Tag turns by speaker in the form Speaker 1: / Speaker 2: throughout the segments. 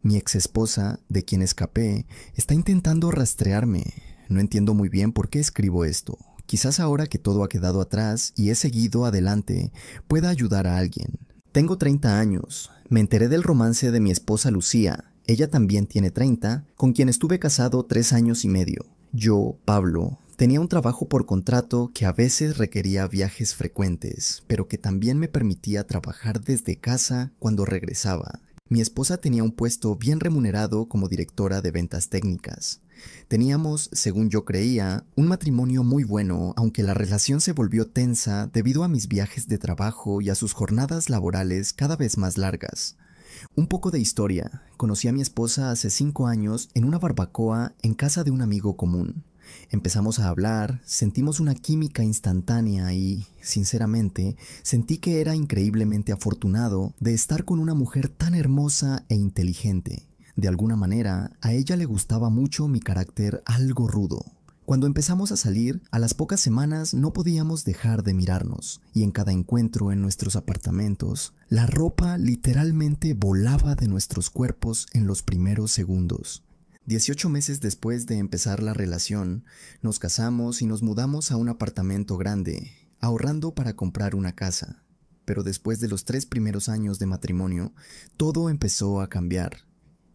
Speaker 1: Mi exesposa, de quien escapé, está intentando rastrearme. No entiendo muy bien por qué escribo esto. Quizás ahora que todo ha quedado atrás y he seguido adelante, pueda ayudar a alguien. Tengo 30 años. Me enteré del romance de mi esposa Lucía. Ella también tiene 30, con quien estuve casado 3 años y medio. Yo, Pablo, tenía un trabajo por contrato que a veces requería viajes frecuentes, pero que también me permitía trabajar desde casa cuando regresaba. Mi esposa tenía un puesto bien remunerado como directora de ventas técnicas. Teníamos, según yo creía, un matrimonio muy bueno, aunque la relación se volvió tensa debido a mis viajes de trabajo y a sus jornadas laborales cada vez más largas. Un poco de historia. Conocí a mi esposa hace 5 años en una barbacoa en casa de un amigo común. Empezamos a hablar, sentimos una química instantánea y, sinceramente, sentí que era increíblemente afortunado de estar con una mujer tan hermosa e inteligente. De alguna manera, a ella le gustaba mucho mi carácter algo rudo. Cuando empezamos a salir, a las pocas semanas no podíamos dejar de mirarnos, y en cada encuentro en nuestros apartamentos, la ropa literalmente volaba de nuestros cuerpos en los primeros segundos. 18 meses después de empezar la relación, nos casamos y nos mudamos a un apartamento grande, ahorrando para comprar una casa. Pero después de los 3 primeros años de matrimonio, todo empezó a cambiar.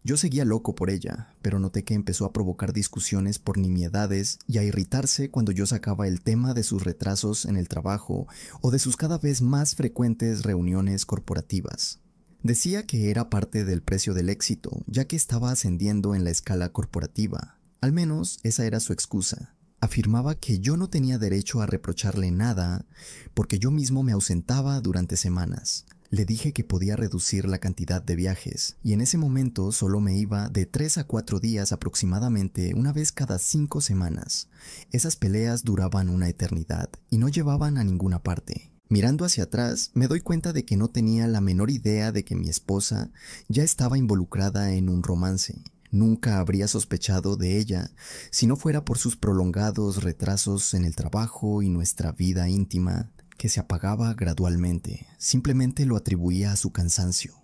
Speaker 1: Yo seguía loco por ella, pero noté que empezó a provocar discusiones por nimiedades y a irritarse cuando yo sacaba el tema de sus retrasos en el trabajo o de sus cada vez más frecuentes reuniones corporativas. Decía que era parte del precio del éxito, ya que estaba ascendiendo en la escala corporativa. Al menos esa era su excusa. Afirmaba que yo no tenía derecho a reprocharle nada porque yo mismo me ausentaba durante semanas. Le dije que podía reducir la cantidad de viajes, y en ese momento solo me iba de 3 a 4 días aproximadamente una vez cada 5 semanas. Esas peleas duraban una eternidad y no llevaban a ninguna parte. Mirando hacia atrás, me doy cuenta de que no tenía la menor idea de que mi esposa ya estaba involucrada en un romance. Nunca habría sospechado de ella si no fuera por sus prolongados retrasos en el trabajo y nuestra vida íntima, que se apagaba gradualmente. Simplemente lo atribuía a su cansancio.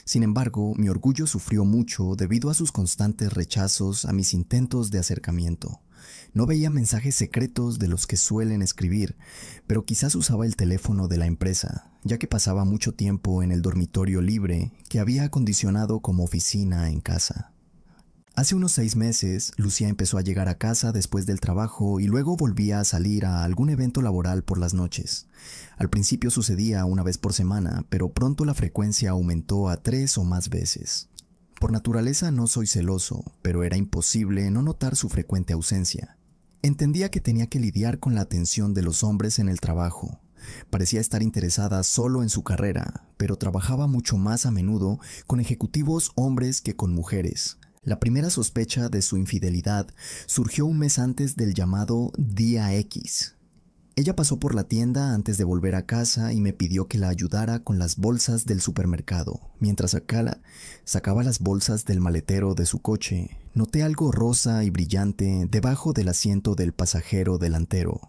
Speaker 1: Sin embargo, mi orgullo sufrió mucho debido a sus constantes rechazos a mis intentos de acercamiento. No veía mensajes secretos de los que suelen escribir, pero quizás usaba el teléfono de la empresa, ya que pasaba mucho tiempo en el dormitorio libre que había acondicionado como oficina en casa. Hace unos 6 meses, Lucía empezó a llegar a casa después del trabajo y luego volvía a salir a algún evento laboral por las noches. Al principio sucedía una vez por semana, pero pronto la frecuencia aumentó a 3 o más veces. Por naturaleza no soy celoso, pero era imposible no notar su frecuente ausencia. Entendía que tenía que lidiar con la atención de los hombres en el trabajo. Parecía estar interesada solo en su carrera, pero trabajaba mucho más a menudo con ejecutivos hombres que con mujeres. La primera sospecha de su infidelidad surgió un mes antes del llamado Día X. Ella pasó por la tienda antes de volver a casa y me pidió que la ayudara con las bolsas del supermercado. Mientras sacaba las bolsas del maletero de su coche, noté algo rosa y brillante debajo del asiento del pasajero delantero.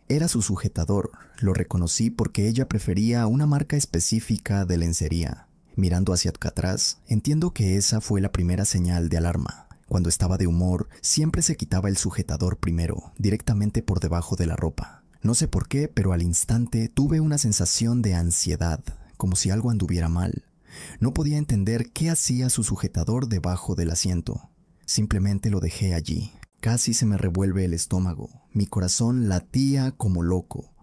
Speaker 1: Era su sujetador. Lo reconocí porque ella prefería una marca específica de lencería. Mirando hacia atrás, entiendo que esa fue la primera señal de alarma. Cuando estaba de humor, siempre se quitaba el sujetador primero, directamente por debajo de la ropa. No sé por qué, pero al instante tuve una sensación de ansiedad, como si algo anduviera mal. No podía entender qué hacía su sujetador debajo del asiento. Simplemente lo dejé allí. Casi se me revuelve el estómago. Mi corazón latía como loco.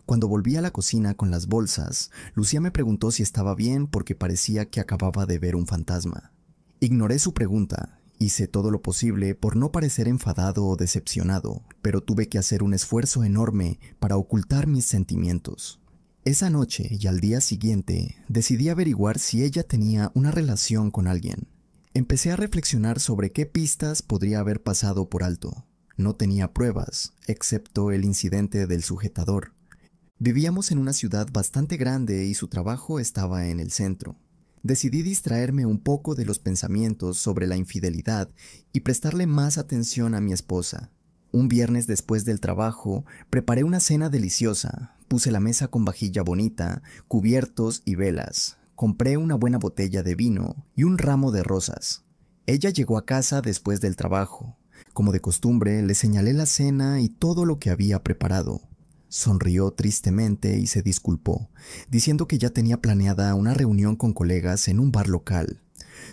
Speaker 1: Cuando volví a la cocina con las bolsas, Lucía me preguntó si estaba bien porque parecía que acababa de ver un fantasma. Ignoré su pregunta. Hice todo lo posible por no parecer enfadado o decepcionado, pero tuve que hacer un esfuerzo enorme para ocultar mis sentimientos. Esa noche y al día siguiente, decidí averiguar si ella tenía una relación con alguien. Empecé a reflexionar sobre qué pistas podría haber pasado por alto. No tenía pruebas, excepto el incidente del sujetador. Vivíamos en una ciudad bastante grande y su trabajo estaba en el centro. Decidí distraerme un poco de los pensamientos sobre la infidelidad y prestarle más atención a mi esposa. Un viernes después del trabajo, preparé una cena deliciosa. Puse la mesa con vajilla bonita, cubiertos y velas. Compré una buena botella de vino y un ramo de rosas. Ella llegó a casa después del trabajo. Como de costumbre, le señalé la cena y todo lo que había preparado. Sonrió tristemente y se disculpó, diciendo que ya tenía planeada una reunión con colegas en un bar local.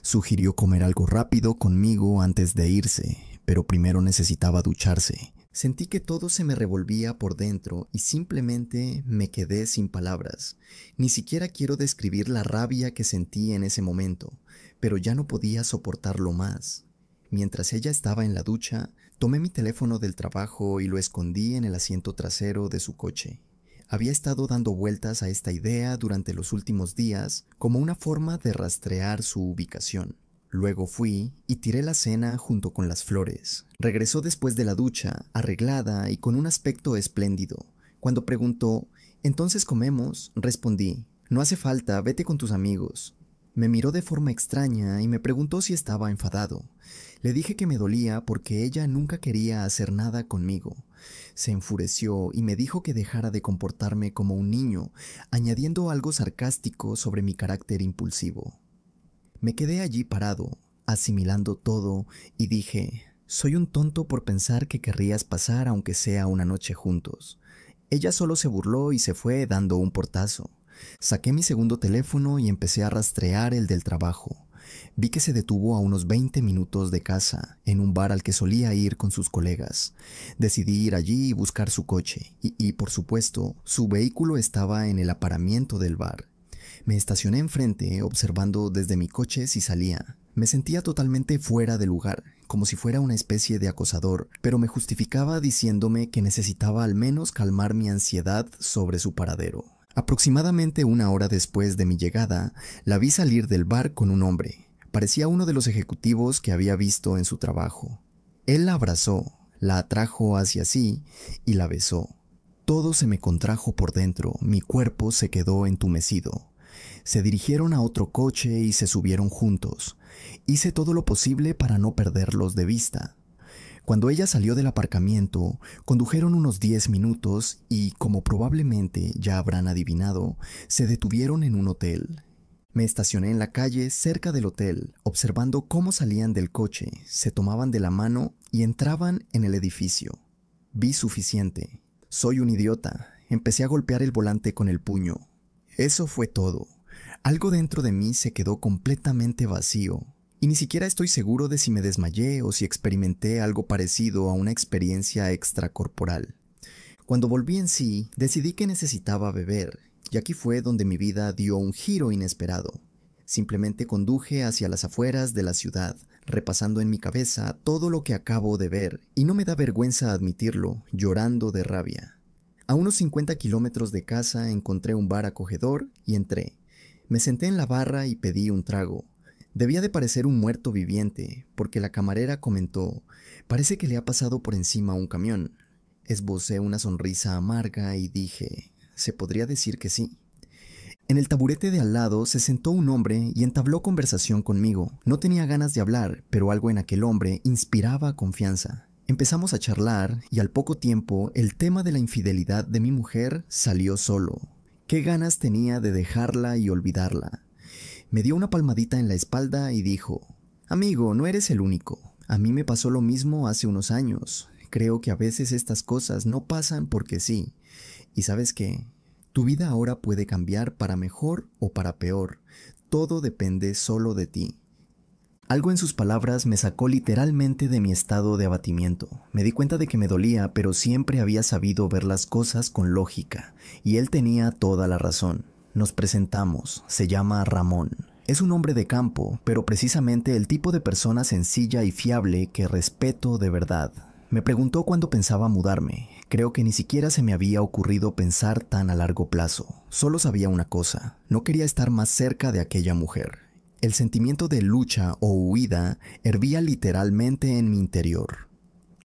Speaker 1: Sugirió comer algo rápido conmigo antes de irse, pero primero necesitaba ducharse. Sentí que todo se me revolvía por dentro y simplemente me quedé sin palabras. Ni siquiera quiero describir la rabia que sentí en ese momento, pero ya no podía soportarlo más. Mientras ella estaba en la ducha, tomé mi teléfono del trabajo y lo escondí en el asiento trasero de su coche. Había estado dando vueltas a esta idea durante los últimos días como una forma de rastrear su ubicación. Luego fui y tiré la cena junto con las flores. Regresó después de la ducha, arreglada y con un aspecto espléndido. Cuando preguntó, ¿entonces comemos?, respondí, no hace falta, vete con tus amigos. Me miró de forma extraña y me preguntó si estaba enfadado. Le dije que me dolía porque ella nunca quería hacer nada conmigo. Se enfureció y me dijo que dejara de comportarme como un niño, añadiendo algo sarcástico sobre mi carácter impulsivo. Me quedé allí parado, asimilando todo, y dije, soy un tonto por pensar que querrías pasar aunque sea una noche juntos. Ella solo se burló y se fue dando un portazo. Saqué mi segundo teléfono y empecé a rastrear el del trabajo. Vi que se detuvo a unos 20 minutos de casa, en un bar al que solía ir con sus colegas. Decidí ir allí y buscar su coche, y por supuesto, su vehículo estaba en el aparamiento del bar. Me estacioné enfrente, observando desde mi coche si salía. Me sentía totalmente fuera de lugar, como si fuera una especie de acosador, pero me justificaba diciéndome que necesitaba al menos calmar mi ansiedad sobre su paradero. Aproximadamente una hora después de mi llegada, la vi salir del bar con un hombre. Parecía uno de los ejecutivos que había visto en su trabajo. Él la abrazó, la atrajo hacia sí y la besó. Todo se me contrajo por dentro, mi cuerpo se quedó entumecido. Se dirigieron a otro coche y se subieron juntos. Hice todo lo posible para no perderlos de vista. Cuando ella salió del aparcamiento, condujeron unos 10 minutos y, como probablemente ya habrán adivinado, se detuvieron en un hotel. Me estacioné en la calle cerca del hotel, observando cómo salían del coche, se tomaban de la mano y entraban en el edificio. Vi suficiente. Soy un idiota. Empecé a golpear el volante con el puño. Eso fue todo. Algo dentro de mí se quedó completamente vacío. Y ni siquiera estoy seguro de si me desmayé o si experimenté algo parecido a una experiencia extracorporal. Cuando volví en sí, decidí que necesitaba beber, y aquí fue donde mi vida dio un giro inesperado. Simplemente conduje hacia las afueras de la ciudad, repasando en mi cabeza todo lo que acabo de ver, y no me da vergüenza admitirlo, llorando de rabia. A unos 50 kilómetros de casa encontré un bar acogedor y entré. Me senté en la barra y pedí un trago. Debía de parecer un muerto viviente, porque la camarera comentó, parece que le ha pasado por encima un camión. Esbocé una sonrisa amarga y dije, se podría decir que sí. En el taburete de al lado se sentó un hombre y entabló conversación conmigo. No tenía ganas de hablar, pero algo en aquel hombre inspiraba confianza. Empezamos a charlar y al poco tiempo el tema de la infidelidad de mi mujer salió solo. ¿Qué ganas tenía de dejarla y olvidarla? Me dio una palmadita en la espalda y dijo, amigo, no eres el único. A mí me pasó lo mismo hace unos años. Creo que a veces estas cosas no pasan porque sí. ¿Y sabes qué? Tu vida ahora puede cambiar para mejor o para peor. Todo depende solo de ti. Algo en sus palabras me sacó literalmente de mi estado de abatimiento. Me di cuenta de que me dolía, pero siempre había sabido ver las cosas con lógica. Y él tenía toda la razón. Nos presentamos, se llama Ramón. Es un hombre de campo, pero precisamente el tipo de persona sencilla y fiable que respeto de verdad. Me preguntó cuándo pensaba mudarme. Creo que ni siquiera se me había ocurrido pensar tan a largo plazo. Solo sabía una cosa, no quería estar más cerca de aquella mujer. El sentimiento de lucha o huida hervía literalmente en mi interior.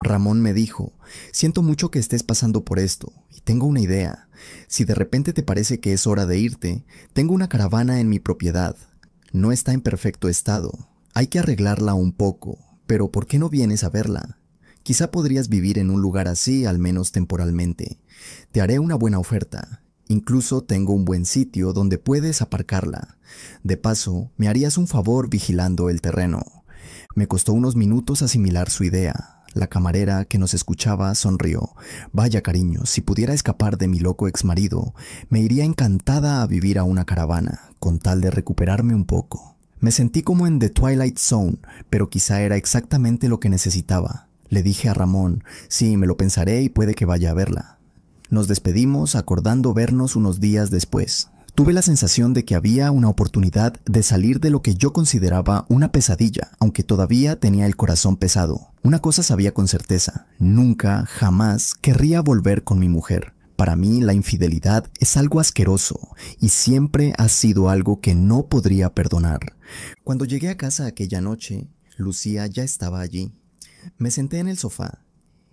Speaker 1: Ramón me dijo, siento mucho que estés pasando por esto, y tengo una idea. Si de repente te parece que es hora de irte, tengo una caravana en mi propiedad. No está en perfecto estado. Hay que arreglarla un poco, pero ¿por qué no vienes a verla? Quizá podrías vivir en un lugar así, al menos temporalmente. Te haré una buena oferta. Incluso tengo un buen sitio donde puedes aparcarla. De paso, me harías un favor vigilando el terreno. Me costó unos minutos asimilar su idea. La camarera que nos escuchaba sonrió. Vaya cariño, si pudiera escapar de mi loco exmarido, me iría encantada a vivir a una caravana, con tal de recuperarme un poco. Me sentí como en The Twilight Zone, pero quizá era exactamente lo que necesitaba. Le dije a Ramón, sí, me lo pensaré y puede que vaya a verla. Nos despedimos acordando vernos unos días después. Tuve la sensación de que había una oportunidad de salir de lo que yo consideraba una pesadilla, aunque todavía tenía el corazón pesado. Una cosa sabía con certeza, nunca, jamás querría volver con mi mujer. Para mí la infidelidad es algo asqueroso y siempre ha sido algo que no podría perdonar. Cuando llegué a casa aquella noche, Lucía ya estaba allí. Me senté en el sofá.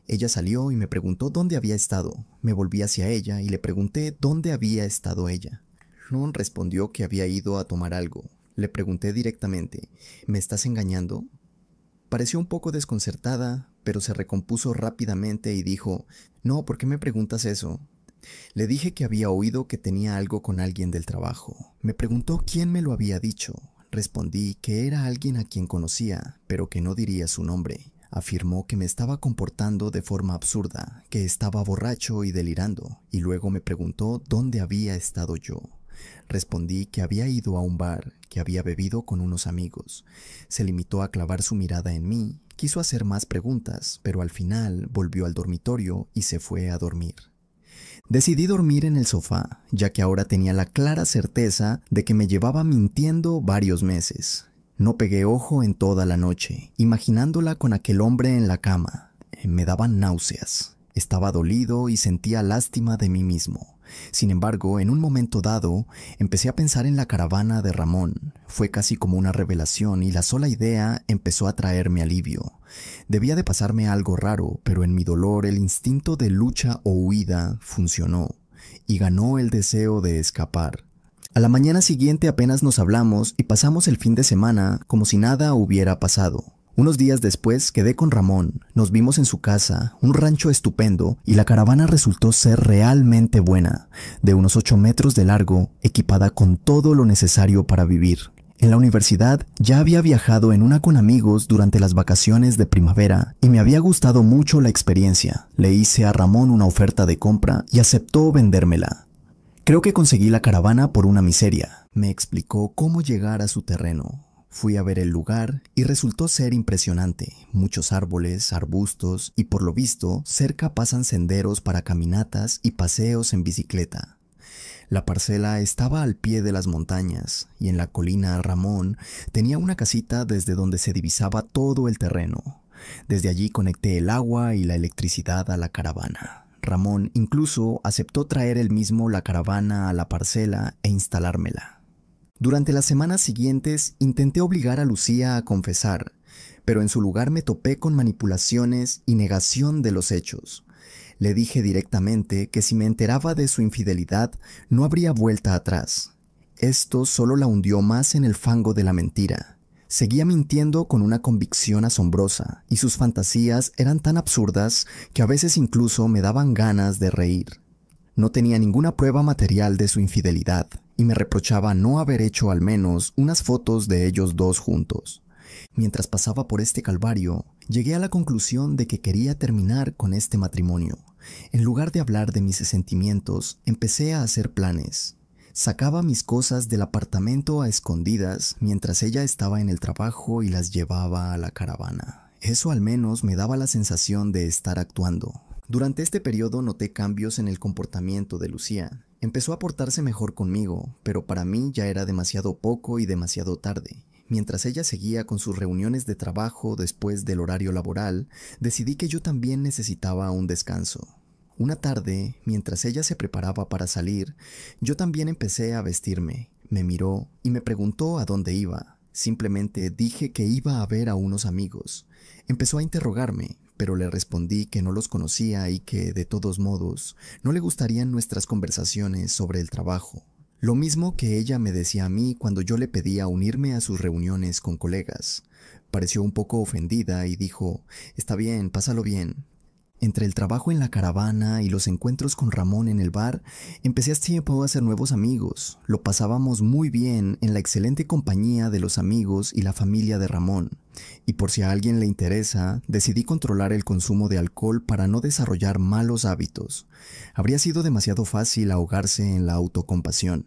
Speaker 1: Ella salió y me preguntó dónde había estado. Me volví hacia ella y le pregunté dónde había estado ella. No respondió que había ido a tomar algo. Le pregunté directamente, ¿me estás engañando? Pareció un poco desconcertada, pero se recompuso rápidamente y dijo, no, ¿por qué me preguntas eso? Le dije que había oído que tenía algo con alguien del trabajo. Me preguntó quién me lo había dicho. Respondí que era alguien a quien conocía, pero que no diría su nombre. Afirmó que me estaba comportando de forma absurda, que estaba borracho y delirando, y luego me preguntó dónde había estado yo. Respondí que había ido a un bar, que había bebido con unos amigos. Se limitó a clavar su mirada en mí, quiso hacer más preguntas, pero al final volvió al dormitorio y se fue a dormir. Decidí dormir en el sofá, ya que ahora tenía la clara certeza de que me llevaba mintiendo varios meses. No pegué ojo en toda la noche, imaginándola con aquel hombre en la cama. Me daban náuseas. Estaba dolido y sentía lástima de mí mismo. Sin embargo, en un momento dado, empecé a pensar en la caravana de Ramón. Fue casi como una revelación y la sola idea empezó a traerme alivio. Debía de pasarme algo raro, pero en mi dolor el instinto de lucha o huida funcionó, y ganó el deseo de escapar. A la mañana siguiente apenas nos hablamos y pasamos el fin de semana como si nada hubiera pasado. Unos días después quedé con Ramón, nos vimos en su casa, un rancho estupendo, y la caravana resultó ser realmente buena, de unos 8 metros de largo, equipada con todo lo necesario para vivir. En la universidad ya había viajado en una con amigos durante las vacaciones de primavera y me había gustado mucho la experiencia. Le hice a Ramón una oferta de compra y aceptó vendérmela. Creo que conseguí la caravana por una miseria. Me explicó cómo llegar a su terreno. Fui a ver el lugar y resultó ser impresionante. Muchos árboles, arbustos y por lo visto cerca pasan senderos para caminatas y paseos en bicicleta. La parcela estaba al pie de las montañas y en la colina Ramón tenía una casita desde donde se divisaba todo el terreno. Desde allí conecté el agua y la electricidad a la caravana. Ramón incluso aceptó traer él mismo la caravana a la parcela e instalármela. Durante las semanas siguientes intenté obligar a Lucía a confesar, pero en su lugar me topé con manipulaciones y negación de los hechos. Le dije directamente que si me enteraba de su infidelidad no habría vuelta atrás. Esto solo la hundió más en el fango de la mentira. Seguía mintiendo con una convicción asombrosa y sus fantasías eran tan absurdas que a veces incluso me daban ganas de reír. No tenía ninguna prueba material de su infidelidad y me reprochaba no haber hecho al menos unas fotos de ellos dos juntos. Mientras pasaba por este calvario, llegué a la conclusión de que quería terminar con este matrimonio. En lugar de hablar de mis sentimientos, empecé a hacer planes. Sacaba mis cosas del apartamento a escondidas mientras ella estaba en el trabajo y las llevaba a la caravana. Eso al menos me daba la sensación de estar actuando. Durante este periodo noté cambios en el comportamiento de Lucía. Empezó a portarse mejor conmigo, pero para mí ya era demasiado poco y demasiado tarde. Mientras ella seguía con sus reuniones de trabajo después del horario laboral, decidí que yo también necesitaba un descanso. Una tarde, mientras ella se preparaba para salir, yo también empecé a vestirme. Me miró y me preguntó a dónde iba. Simplemente dije que iba a ver a unos amigos. Empezó a interrogarme, pero le respondí que no los conocía y que, de todos modos, no le gustarían nuestras conversaciones sobre el trabajo. Lo mismo que ella me decía a mí cuando yo le pedía unirme a sus reuniones con colegas. Pareció un poco ofendida y dijo, «Está bien, pásalo bien». Entre el trabajo en la caravana y los encuentros con Ramón en el bar, empecé a hacer nuevos amigos. Lo pasábamos muy bien en la excelente compañía de los amigos y la familia de Ramón. Y por si a alguien le interesa, decidí controlar el consumo de alcohol para no desarrollar malos hábitos. Habría sido demasiado fácil ahogarse en la autocompasión.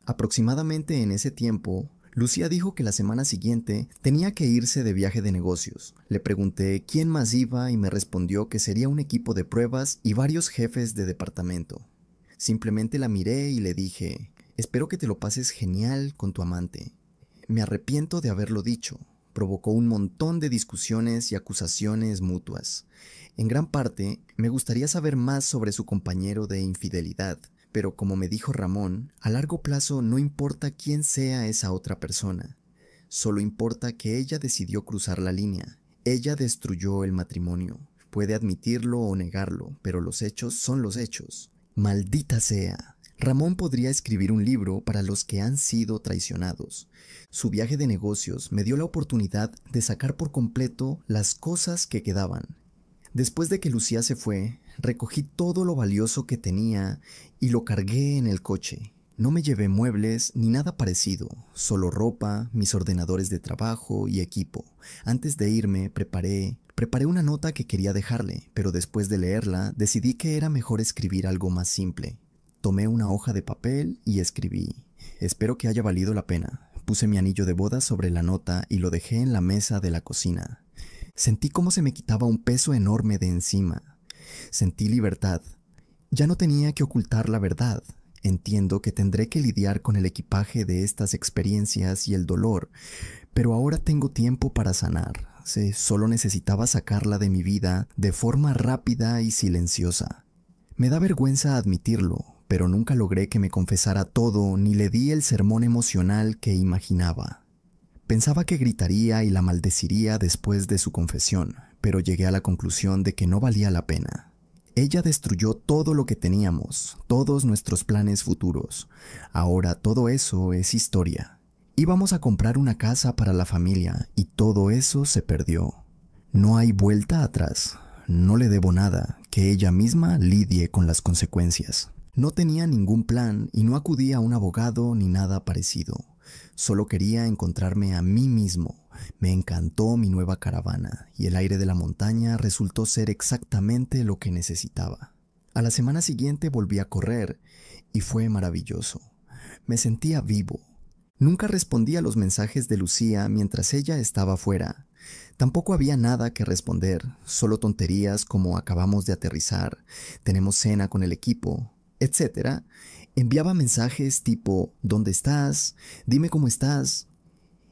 Speaker 1: Aproximadamente en ese tiempo, Lucía dijo que la semana siguiente tenía que irse de viaje de negocios. Le pregunté quién más iba y me respondió que sería un equipo de pruebas y varios jefes de departamento. Simplemente la miré y le dije, espero que te lo pases genial con tu amante. Me arrepiento de haberlo dicho. Provocó un montón de discusiones y acusaciones mutuas. En gran parte, me gustaría saber más sobre su compañero de infidelidad. Pero como me dijo Ramón, a largo plazo no importa quién sea esa otra persona. Solo importa que ella decidió cruzar la línea. Ella destruyó el matrimonio. Puede admitirlo o negarlo, pero los hechos son los hechos. ¡Maldita sea! Ramón podría escribir un libro para los que han sido traicionados. Su viaje de negocios me dio la oportunidad de sacar por completo las cosas que quedaban. Después de que Lucía se fue, recogí todo lo valioso que tenía y lo cargué en el coche. No me llevé muebles ni nada parecido, solo ropa, mis ordenadores de trabajo y equipo. Antes de irme, preparé una nota que quería dejarle, pero después de leerla, decidí que era mejor escribir algo más simple. Tomé una hoja de papel y escribí: espero que haya valido la pena. Puse mi anillo de boda sobre la nota y lo dejé en la mesa de la cocina. Sentí cómo se me quitaba un peso enorme de encima. Sentí libertad. Ya no tenía que ocultar la verdad. Entiendo que tendré que lidiar con el equipaje de estas experiencias y el dolor, pero ahora tengo tiempo para sanar. Solo necesitaba sacarla de mi vida de forma rápida y silenciosa. Me da vergüenza admitirlo, pero nunca logré que me confesara todo ni le di el sermón emocional que imaginaba. Pensaba que gritaría y la maldeciría después de su confesión, pero llegué a la conclusión de que no valía la pena. Ella destruyó todo lo que teníamos, todos nuestros planes futuros. Ahora todo eso es historia. Íbamos a comprar una casa para la familia y todo eso se perdió. No hay vuelta atrás. No le debo nada, que ella misma lidie con las consecuencias. No tenía ningún plan y no acudí a un abogado ni nada parecido. Solo quería encontrarme a mí mismo. Me encantó mi nueva caravana y el aire de la montaña resultó ser exactamente lo que necesitaba. A la semana siguiente volví a correr y fue maravilloso. Me sentía vivo. Nunca respondí a los mensajes de Lucía mientras ella estaba fuera. Tampoco había nada que responder, solo tonterías como acabamos de aterrizar, tenemos cena con el equipo, etc. Enviaba mensajes tipo ¿dónde estás? Dime cómo estás.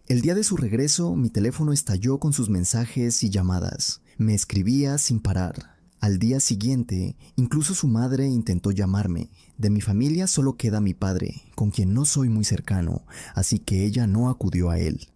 Speaker 1: El día de su regreso, mi teléfono estalló con sus mensajes y llamadas. Me escribía sin parar. Al día siguiente, incluso su madre intentó llamarme. De mi familia solo queda mi padre, con quien no soy muy cercano, así que ella no acudió a él.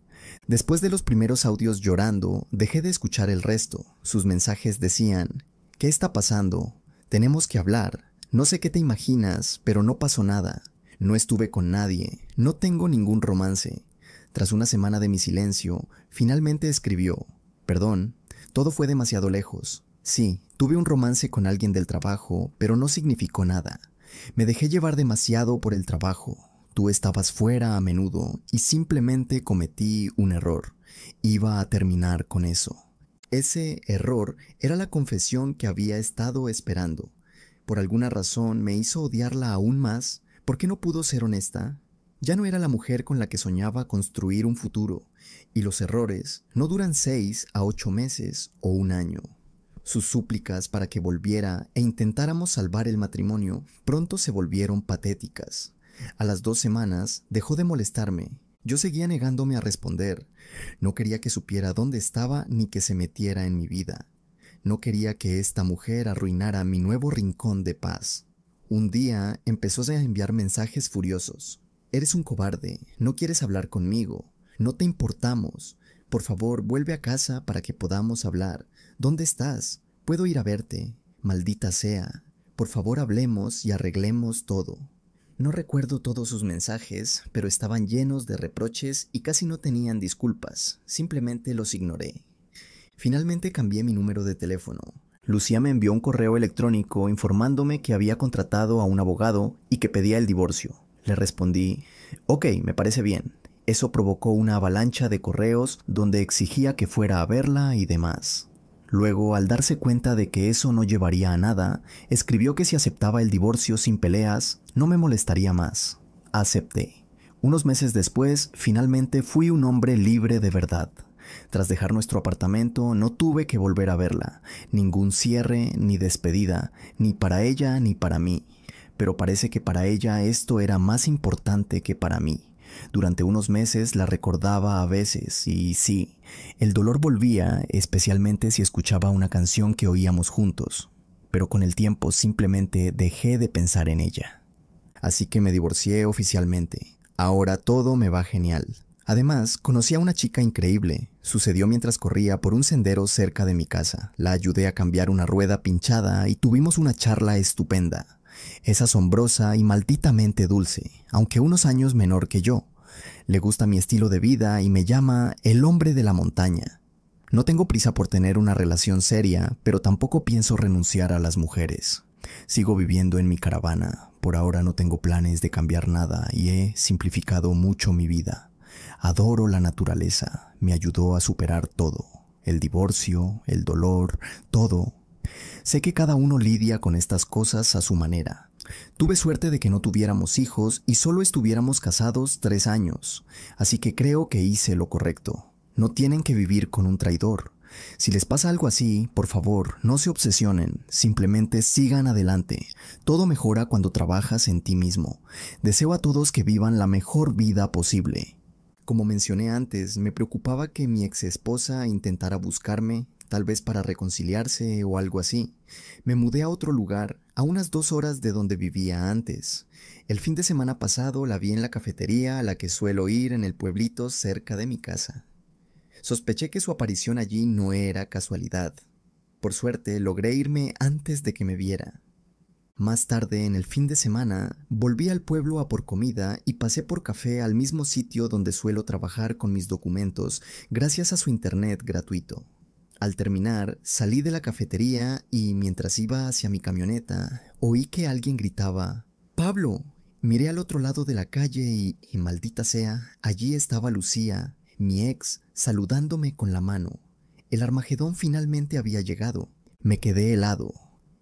Speaker 1: Después de los primeros audios llorando, dejé de escuchar el resto. Sus mensajes decían: ¿qué está pasando? Tenemos que hablar. No sé qué te imaginas, pero no pasó nada. No estuve con nadie. No tengo ningún romance. Tras una semana de mi silencio, finalmente escribió: perdón, todo fue demasiado lejos. Sí, tuve un romance con alguien del trabajo, pero no significó nada. Me dejé llevar demasiado por el trabajo. Tú estabas fuera a menudo y simplemente cometí un error. Iba a terminar con eso. Ese error era la confesión que había estado esperando. Por alguna razón me hizo odiarla aún más. ¿Por qué no pudo ser honesta? Ya no era la mujer con la que soñaba construir un futuro, y los errores no duran 6 a 8 meses o un año. Sus súplicas para que volviera e intentáramos salvar el matrimonio pronto se volvieron patéticas. A las 2 semanas dejó de molestarme. Yo seguía negándome a responder. No quería que supiera dónde estaba ni que se metiera en mi vida. No quería que esta mujer arruinara mi nuevo rincón de paz. Un día empezó a enviar mensajes furiosos. Eres un cobarde, no quieres hablar conmigo, no te importamos. Por favor, vuelve a casa para que podamos hablar. ¿Dónde estás? Puedo ir a verte. Maldita sea. Por favor, hablemos y arreglemos todo. No recuerdo todos sus mensajes, pero estaban llenos de reproches y casi no tenían disculpas. Simplemente los ignoré. Finalmente cambié mi número de teléfono. Lucía me envió un correo electrónico informándome que había contratado a un abogado y que pedía el divorcio. Le respondí, ok, me parece bien. Eso provocó una avalancha de correos donde exigía que fuera a verla y demás. Luego, al darse cuenta de que eso no llevaría a nada, escribió que si aceptaba el divorcio sin peleas, no me molestaría más. Acepté. Unos meses después, finalmente fui un hombre libre de verdad. Tras dejar nuestro apartamento, no tuve que volver a verla, ningún cierre ni despedida, ni para ella ni para mí. Pero parece que para ella esto era más importante que para mí. Durante unos meses la recordaba a veces y sí, el dolor volvía, especialmente si escuchaba una canción que oíamos juntos. Pero con el tiempo simplemente dejé de pensar en ella. Así que me divorcié oficialmente. Ahora todo me va genial. Además, conocí a una chica increíble. Sucedió mientras corría por un sendero cerca de mi casa. La ayudé a cambiar una rueda pinchada y tuvimos una charla estupenda. Es asombrosa y malditamente dulce, aunque unos años menor que yo. Le gusta mi estilo de vida y me llama el hombre de la montaña. No tengo prisa por tener una relación seria, pero tampoco pienso renunciar a las mujeres. Sigo viviendo en mi caravana. Por ahora no tengo planes de cambiar nada y he simplificado mucho mi vida. Adoro la naturaleza, me ayudó a superar todo, el divorcio, el dolor, todo. Sé que cada uno lidia con estas cosas a su manera. Tuve suerte de que no tuviéramos hijos y solo estuviéramos casados 3 años, así que creo que hice lo correcto. No tienen que vivir con un traidor. Si les pasa algo así, por favor, no se obsesionen, simplemente sigan adelante. Todo mejora cuando trabajas en ti mismo. Deseo a todos que vivan la mejor vida posible. Como mencioné antes, me preocupaba que mi ex esposa intentara buscarme, tal vez para reconciliarse o algo así. Me mudé a otro lugar, a unas 2 horas de donde vivía antes. El fin de semana pasado la vi en la cafetería a la que suelo ir en el pueblito cerca de mi casa. Sospeché que su aparición allí no era casualidad. Por suerte, logré irme antes de que me viera. Más tarde, en el fin de semana, volví al pueblo a por comida y pasé por café al mismo sitio donde suelo trabajar con mis documentos gracias a su internet gratuito. Al terminar, salí de la cafetería y mientras iba hacia mi camioneta, oí que alguien gritaba, «¡Pablo!». Miré al otro lado de la calle y maldita sea, allí estaba Lucía, mi ex, saludándome con la mano. El Armagedón finalmente había llegado. Me quedé helado.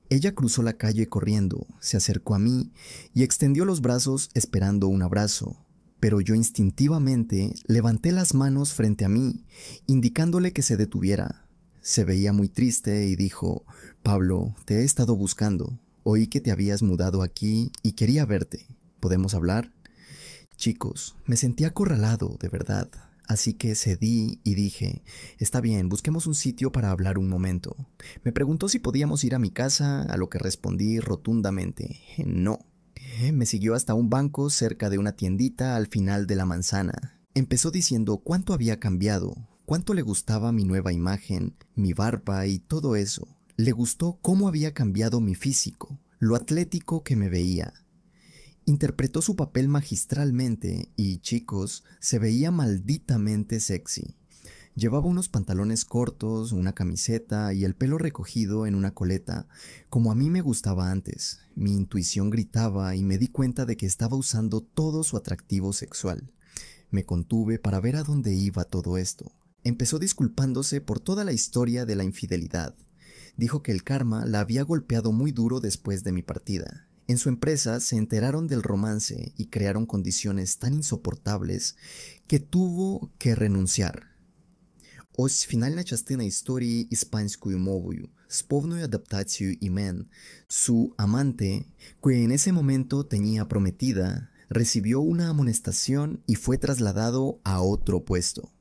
Speaker 1: Ella cruzó la calle corriendo, se acercó a mí y extendió los brazos esperando un abrazo, pero yo instintivamente levanté las manos frente a mí, indicándole que se detuviera. Se veía muy triste y dijo, «Pablo, te he estado buscando. Oí que te habías mudado aquí y quería verte. ¿Podemos hablar?». Chicos, me sentí acorralado, de verdad. Así que cedí y dije, «Está bien, busquemos un sitio para hablar un momento». Me preguntó si podíamos ir a mi casa, a lo que respondí rotundamente, «No». Me siguió hasta un banco cerca de una tiendita al final de la manzana. Empezó diciendo cuánto había cambiado, cuánto le gustaba mi nueva imagen, mi barba y todo eso. Le gustó cómo había cambiado mi físico, lo atlético que me veía. Interpretó su papel magistralmente y, chicos, se veía malditamente sexy. Llevaba unos pantalones cortos, una camiseta y el pelo recogido en una coleta, como a mí me gustaba antes. Mi intuición gritaba y me di cuenta de que estaba usando todo su atractivo sexual. Me contuve para ver a dónde iba todo esto. Empezó disculpándose por toda la historia de la infidelidad. Dijo que el karma la había golpeado muy duro después de mi partida. En su empresa se enteraron del romance y crearon condiciones tan insoportables que tuvo que renunciar. Ось фінальна частина історії іспанською мовою з повною адаптацією імен. Su amante, que en ese momento tenía prometida, recibió una amonestación y fue trasladado a otro puesto.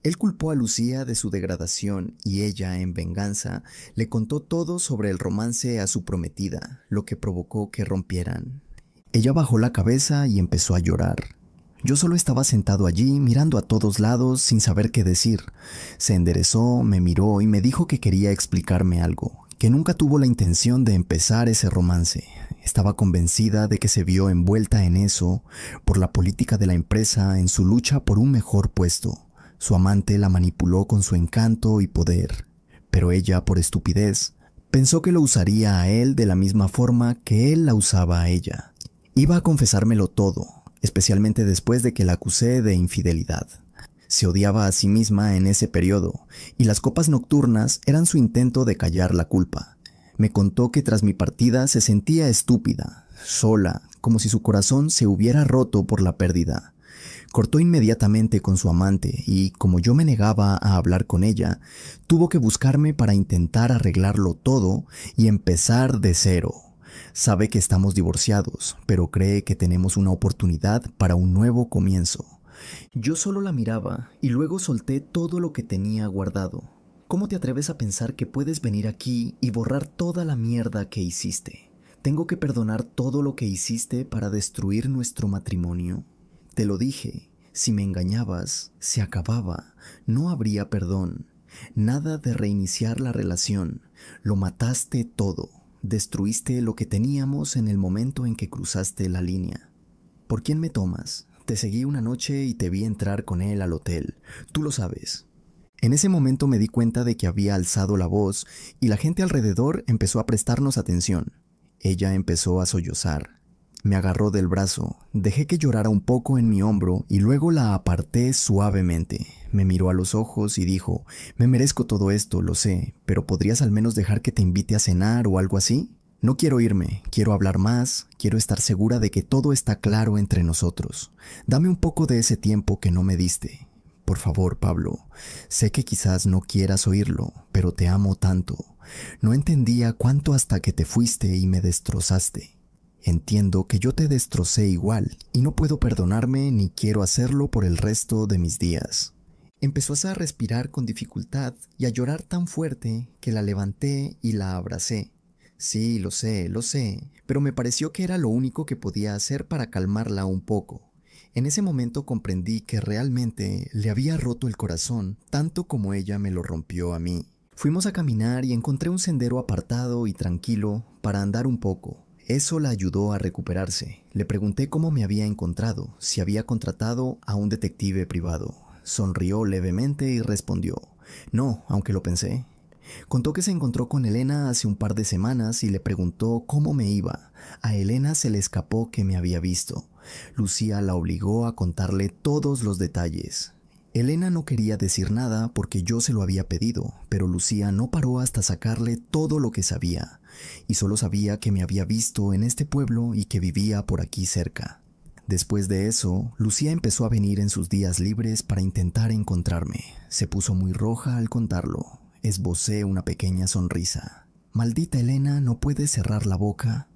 Speaker 1: Él culpó a Lucía de su degradación y ella, en venganza, le contó todo sobre el romance a su prometida, lo que provocó que rompieran. Ella bajó la cabeza y empezó a llorar. Yo solo estaba sentado allí mirando a todos lados sin saber qué decir. Se enderezó, me miró y me dijo que quería explicarme algo, que nunca tuvo la intención de empezar ese romance. Estaba convencida de que se vio envuelta en eso por la política de la empresa en su lucha por un mejor puesto. Su amante la manipuló con su encanto y poder, pero ella, por estupidez, Pensó que lo usaría a él de la misma forma que él la usaba a ella. Iba a confesármelo todo, especialmente después de que la acusé de infidelidad. Se odiaba a sí misma en ese periodo, y las copas nocturnas eran su intento de callar la culpa. Me contó que tras mi partida se sentía estúpida, sola, como si su corazón se hubiera roto por la pérdida. Cortó inmediatamente con su amante y, como yo me negaba a hablar con ella, tuvo que buscarme para intentar arreglarlo todo y empezar de cero. Sabe que estamos divorciados, pero cree que tenemos una oportunidad para un nuevo comienzo. Yo solo la miraba y luego solté todo lo que tenía guardado. ¿Cómo te atreves a pensar que puedes venir aquí y borrar toda la mierda que hiciste? ¿Tengo que perdonar todo lo que hiciste para destruir nuestro matrimonio? Te lo dije, si me engañabas, se acababa, no habría perdón. Nada de reiniciar la relación, lo mataste todo, destruiste lo que teníamos en el momento en que cruzaste la línea. ¿Por quién me tomas? Te seguí una noche y te vi entrar con él al hotel, tú lo sabes. En ese momento me di cuenta de que había alzado la voz y la gente alrededor empezó a prestarnos atención. Ella empezó a sollozar. Me agarró del brazo, dejé que llorara un poco en mi hombro y luego la aparté suavemente. Me miró a los ojos y dijo, me merezco todo esto, lo sé, pero ¿podrías al menos dejar que te invite a cenar o algo así? No quiero irme, quiero hablar más, quiero estar segura de que todo está claro entre nosotros. Dame un poco de ese tiempo que no me diste. Por favor, Pablo, sé que quizás no quieras oírlo, pero te amo tanto. No entendía cuánto hasta que te fuiste y me destrozaste. Entiendo que yo te destrocé igual y no puedo perdonarme ni quiero hacerlo por el resto de mis días. Empezó a respirar con dificultad y a llorar tan fuerte que la levanté y la abracé. Sí, lo sé, pero me pareció que era lo único que podía hacer para calmarla un poco. En ese momento comprendí que realmente le había roto el corazón tanto como ella me lo rompió a mí. Fuimos a caminar y encontré un sendero apartado y tranquilo para andar un poco. Eso la ayudó a recuperarse. Le pregunté cómo me había encontrado, si había contratado a un detective privado. Sonrió levemente y respondió, no, aunque lo pensé. Contó que se encontró con Elena hace un par de semanas y le preguntó cómo me iba. A Elena se le escapó que me había visto. Lucía la obligó a contarle todos los detalles. Elena no quería decir nada porque yo se lo había pedido, pero Lucía no paró hasta sacarle todo lo que sabía, y solo sabía que me había visto en este pueblo y que vivía por aquí cerca. Después de eso, Lucía empezó a venir en sus días libres para intentar encontrarme. Se puso muy roja al contarlo. Esbocé una pequeña sonrisa. Maldita Elena, ¿no puede cerrar la boca?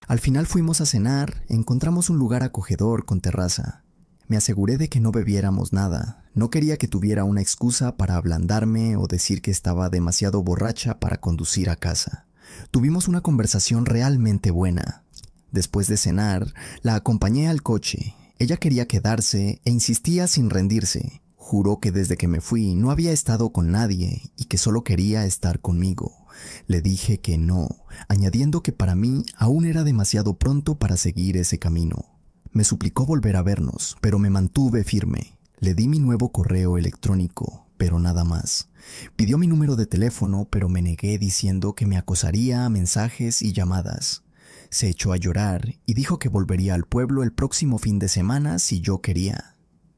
Speaker 1: Al final fuimos a cenar, encontramos un lugar acogedor con terraza. Me aseguré de que no bebiéramos nada. No quería que tuviera una excusa para ablandarme o decir que estaba demasiado borracha para conducir a casa. Tuvimos una conversación realmente buena. Después de cenar, la acompañé al coche. Ella quería quedarse e insistía sin rendirse. Juró que desde que me fui no había estado con nadie y que solo quería estar conmigo. Le dije que no, añadiendo que para mí aún era demasiado pronto para seguir ese camino. Me suplicó volver a vernos, pero me mantuve firme. Le di mi nuevo correo electrónico, pero nada más. Pidió mi número de teléfono, pero me negué diciendo que me acosaría a mensajes y llamadas. Se echó a llorar y dijo que volvería al pueblo el próximo fin de semana si yo quería.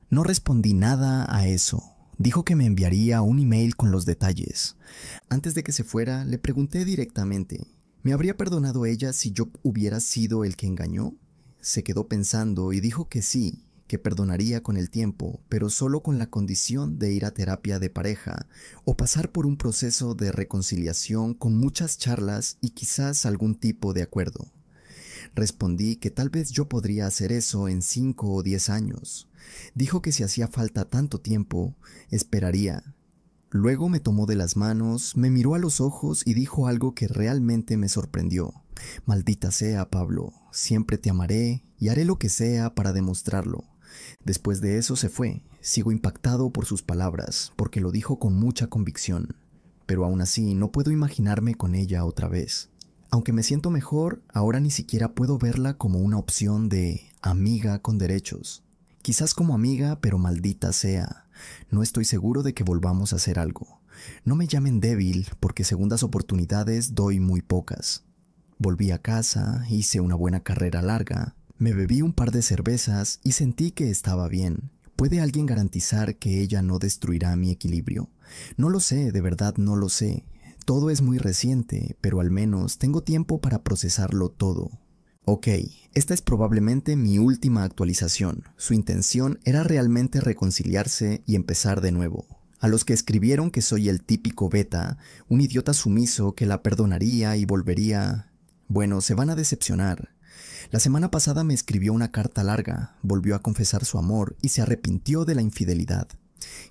Speaker 1: No respondí nada a eso. Dijo que me enviaría un email con los detalles. Antes de que se fuera, le pregunté directamente, ¿me habría perdonado ella si yo hubiera sido el que engañó? Se quedó pensando y dijo que sí, que perdonaría con el tiempo, pero solo con la condición de ir a terapia de pareja o pasar por un proceso de reconciliación con muchas charlas y quizás algún tipo de acuerdo. Respondí que tal vez yo podría hacer eso en 5 o 10 años. Dijo que si hacía falta tanto tiempo, esperaría. Luego me tomó de las manos, me miró a los ojos y dijo algo que realmente me sorprendió. Maldita sea, Pablo, siempre te amaré y haré lo que sea para demostrarlo. Después de eso se fue. Sigo impactado por sus palabras, porque lo dijo con mucha convicción. Pero aún así no puedo imaginarme con ella otra vez. Aunque me siento mejor, ahora ni siquiera puedo verla como una opción de amiga con derechos. Quizás como amiga, pero maldita sea. No estoy seguro de que volvamos a hacer algo. No me llamen débil, porque segundas oportunidades doy muy pocas. Volví a casa, hice una buena carrera larga, me bebí un par de cervezas y sentí que estaba bien. ¿Puede alguien garantizar que ella no destruirá mi equilibrio? No lo sé, de verdad no lo sé. Todo es muy reciente, pero al menos tengo tiempo para procesarlo todo. Ok, esta es probablemente mi última actualización. Su intención era realmente reconciliarse y empezar de nuevo. A los que escribieron que soy el típico beta, un idiota sumiso que la perdonaría y volvería... Bueno, se van a decepcionar. La semana pasada me escribió una carta larga, volvió a confesar su amor y se arrepintió de la infidelidad.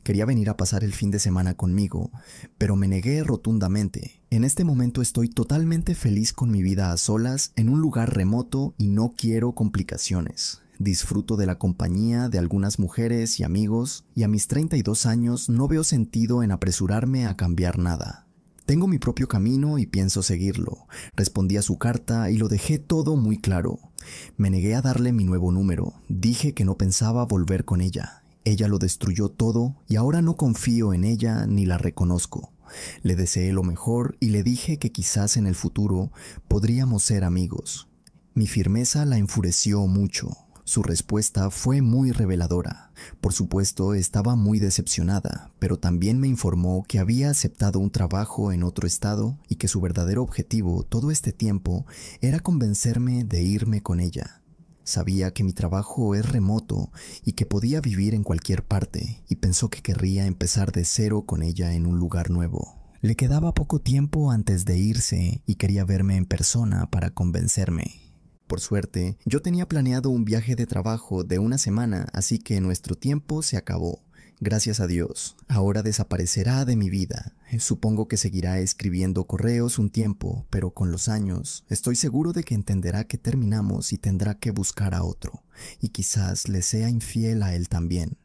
Speaker 1: Quería venir a pasar el fin de semana conmigo, pero me negué rotundamente. En este momento estoy totalmente feliz con mi vida a solas en un lugar remoto y no quiero complicaciones. Disfruto de la compañía de algunas mujeres y amigos, y a mis 32 años no veo sentido en apresurarme a cambiar nada. Tengo mi propio camino y pienso seguirlo. Respondí a su carta y lo dejé todo muy claro. Me negué a darle mi nuevo número. Dije que no pensaba volver con ella. Ella lo destruyó todo y ahora no confío en ella ni la reconozco. Le deseé lo mejor y le dije que quizás en el futuro podríamos ser amigos. Mi firmeza la enfureció mucho. Su respuesta fue muy reveladora. Por supuesto, estaba muy decepcionada, pero también me informó que había aceptado un trabajo en otro estado y que su verdadero objetivo todo este tiempo era convencerme de irme con ella. Sabía que mi trabajo es remoto y que podía vivir en cualquier parte, y pensó que querría empezar de cero con ella en un lugar nuevo. Le quedaba poco tiempo antes de irse y quería verme en persona para convencerme. Por suerte, yo tenía planeado un viaje de trabajo de una semana, así que nuestro tiempo se acabó. Gracias a Dios, ahora desaparecerá de mi vida. Supongo que seguirá escribiendo correos un tiempo, pero con los años estoy seguro de que entenderá que terminamos y tendrá que buscar a otro, y quizás le sea infiel a él también.